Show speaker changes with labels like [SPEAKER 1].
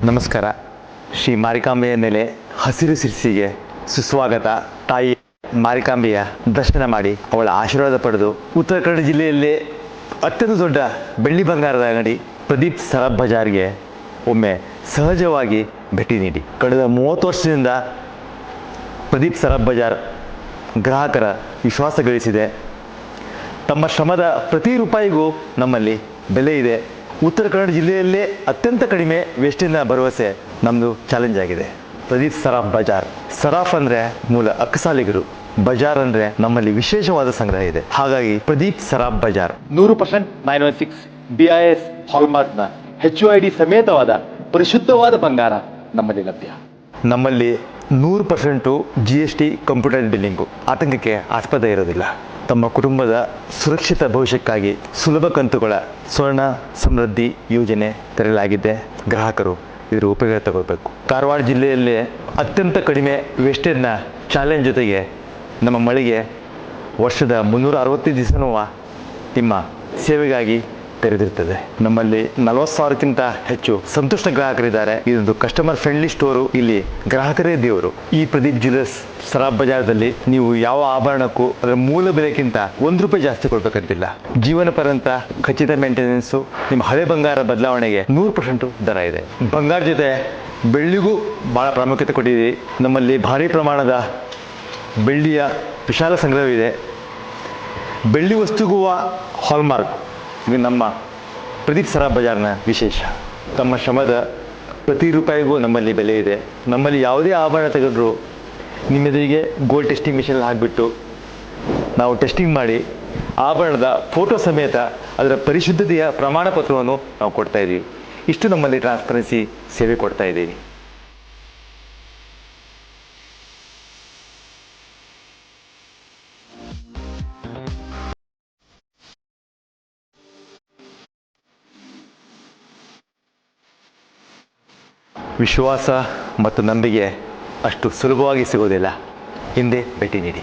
[SPEAKER 1] ನಮಸ್ಕಾರ. ಶ್ರೀ ಮಾರಿಕಾಂಬೆಯ ನೆಲೆ ಹಸಿರು ಸಿರಿಸಿಗೆ ಸುಸ್ವಾಗತ. ತಾಯಿ ಮಾರಿಕಾಂಬೆಯ ದರ್ಶನ ಮಾಡಿ ಅವಳ ಆಶೀರ್ವಾದ ಪಡೆದು ಉತ್ತರ ಕನ್ನಡ ಜಿಲ್ಲೆಯಲ್ಲೇ ಅತ್ಯಂತ ದೊಡ್ಡ ಬೆಳ್ಳಿ ಬಂಗಾರದ ಅಂಗಡಿ ಪ್ರದೀಪ್ ಸರಾಫ್ ಬಜಾರ್ಗೆ ಒಮ್ಮೆ ಸಹಜವಾಗಿ ಭೇಟಿ ನೀಡಿ. ಕಳೆದ 30 ವರ್ಷದಿಂದ ಪ್ರದೀಪ್ ಸರಾಫ್ ಬಜಾರ್ ಗ್ರಾಹಕರ ವಿಶ್ವಾಸ ಗಳಿಸಿದೆ. ತಮ್ಮ ಶ್ರಮದ ಪ್ರತಿ ರೂಪಾಯಿಗೂ ನಮ್ಮಲ್ಲಿ ಬೆಲೆ ಇದೆ. ಉತ್ತರ ಕನ್ನಡ ಜಿಲ್ಲೆಯಲ್ಲೇ ಅತ್ಯಂತ ಕಡಿಮೆ ವೇಸ್ಟಿನ ಭರವಸೆ ನಮ್ಮದು ಚಾಲೆಂಜ್ ಆಗಿದೆ. ಪ್ರದೀಪ್ ಸರಾಫ್ ಬಜಾರ್. ಸರಾಫ್ ಅಂದರೆ ಮೂಲ ಅಕ್ಕಸಾಲಿಗರು, ಬಜಾರ್ ಅಂದರೆ ನಮ್ಮಲ್ಲಿ ವಿಶೇಷವಾದ ಸಂಗ್ರಹ ಇದೆ. ಹಾಗಾಗಿ ಪ್ರದೀಪ್ ಸರಾಫ್ ಬಜಾರ್ 100% 916 BIS ಹಾಲ್ಮಾರ್ಕ್ನ HUID ಸಮೇತವಾದ ಪರಿಶುದ್ಧವಾದ ಬಂಗಾರ ನಮ್ಮಲ್ಲಿ ಲಭ್ಯ. ನಮ್ಮಲ್ಲಿ 100% GST ಕಂಪ್ಯೂಟರ್ ಬಿಲ್ಲಿಂಗು. ಆತಂಕಕ್ಕೆ ಆಸ್ಪದ ಇರೋದಿಲ್ಲ. ತಮ್ಮ ಕುಟುಂಬದ ಸುರಕ್ಷಿತ ಭವಿಷ್ಯಕ್ಕಾಗಿ ಸುಲಭ ಕಂತುಗಳ ಸ್ವರ್ಣ ಸಮೃದ್ಧಿ ಯೋಜನೆ ತೆರೆಯಲಾಗಿದೆ. ಗ್ರಾಹಕರು ಇದರ ಉಪಯೋಗ ತಗೋಬೇಕು. ಕಾರವಾರ ಜಿಲ್ಲೆಯಲ್ಲೇ ಅತ್ಯಂತ ಕಡಿಮೆ ವೇಸ್ಟೇಜ್ನ ಚಾಲೆಂಜ್ ಜೊತೆಗೆ ನಮ್ಮ ಮಳಿಗೆ ವರ್ಷದ 365 ದಿವಸನೂ ನಿಮ್ಮ ಸೇವೆಗಾಗಿ ತೆರೆದಿರ್ತದೆ. ನಮ್ಮಲ್ಲಿ 40,000ಕ್ಕಿಂತ ಹೆಚ್ಚು ಸಂತುಷ್ಟ ಗ್ರಾಹಕರಿದ್ದಾರೆ. ಇದೊಂದು ಕಸ್ಟಮರ್ ಫ್ರೆಂಡ್ಲಿ ಸ್ಟೋರು. ಇಲ್ಲಿ ಗ್ರಾಹಕರೇ ದೇವರು. ಈ ಪ್ರದೀಪ್ ಜ್ಯುವೆಲರ್ಸ್ ಸರಾಫ್ ಬಜಾರ್ದಲ್ಲಿ ನೀವು ಯಾವ ಆಭರಣಕ್ಕೂ ಅದರ ಮೂಲ ಬೆಲೆಗಿಂತ ₹1 ಜಾಸ್ತಿ ಕೊಡ್ಬೇಕಂತಿಲ್ಲ. ಜೀವನ ಪರ್ಯಂತ ಖಚಿತ ಮೇಂಟೆನೆನ್ಸು. ನಿಮ್ಮ ಹಳೆ ಬಂಗಾರ ಬದಲಾವಣೆಗೆ 100% ದರ ಇದೆ. ಬಂಗಾರ ಜೊತೆ ಬೆಳ್ಳಿಗೂ ಭಾಳ ಪ್ರಾಮುಖ್ಯತೆ ಕೊಟ್ಟಿದ್ದೀವಿ. ನಮ್ಮಲ್ಲಿ ಭಾರಿ ಪ್ರಮಾಣದ ಬೆಳ್ಳಿಯ ವಿಶಾಲ ಸಂಗ್ರಹವಿದೆ. ಬೆಳ್ಳಿ ವಸ್ತುಗೂ ಹಾಲ್ಮಾರ್ಕ್. ಇದು ನಮ್ಮ ಪ್ರದೀಪ್ ಸರಾಫ್ ಬಜಾರ್ನ ವಿಶೇಷ. ತಮ್ಮ ಶ್ರಮದ ಪ್ರತಿ ರೂಪಾಯಿಗೂ ನಮ್ಮಲ್ಲಿ ಬೆಲೆ ಇದೆ. ನಮ್ಮಲ್ಲಿ ಯಾವುದೇ ಆಭರಣ ತೆಗೆದರೂ ನಿಮ್ಮೆದುರಿಗೆ ಗೋಲ್ಡ್ ಟೆಸ್ಟಿಂಗ್ ಮಿಷನ್ ಹಾಕಿಬಿಟ್ಟು ನಾವು ಟೆಸ್ಟಿಂಗ್ ಮಾಡಿ ಆಭರಣದ ಫೋಟೋ ಸಮೇತ ಅದರ ಪರಿಶುದ್ಧತೆಯ ಪ್ರಮಾಣ ಪತ್ರವನ್ನು ನಾವು ಕೊಡ್ತಾ ಇದ್ದೀವಿ. ಇಷ್ಟು ನಮ್ಮಲ್ಲಿ ಟ್ರಾನ್ಸ್ಪರೆನ್ಸಿ ಸೇವೆ ಕೊಡ್ತಾ ಇದ್ದೀವಿ. ವಿಶ್ವಾಸ ಮತ್ತು ನಂಬಿಕೆ ಅಷ್ಟು ಸುಲಭವಾಗಿ ಸಿಗೋದಿಲ್ಲ. ಹಿಂದೆ ಭೇಟಿ ನೀಡಿ.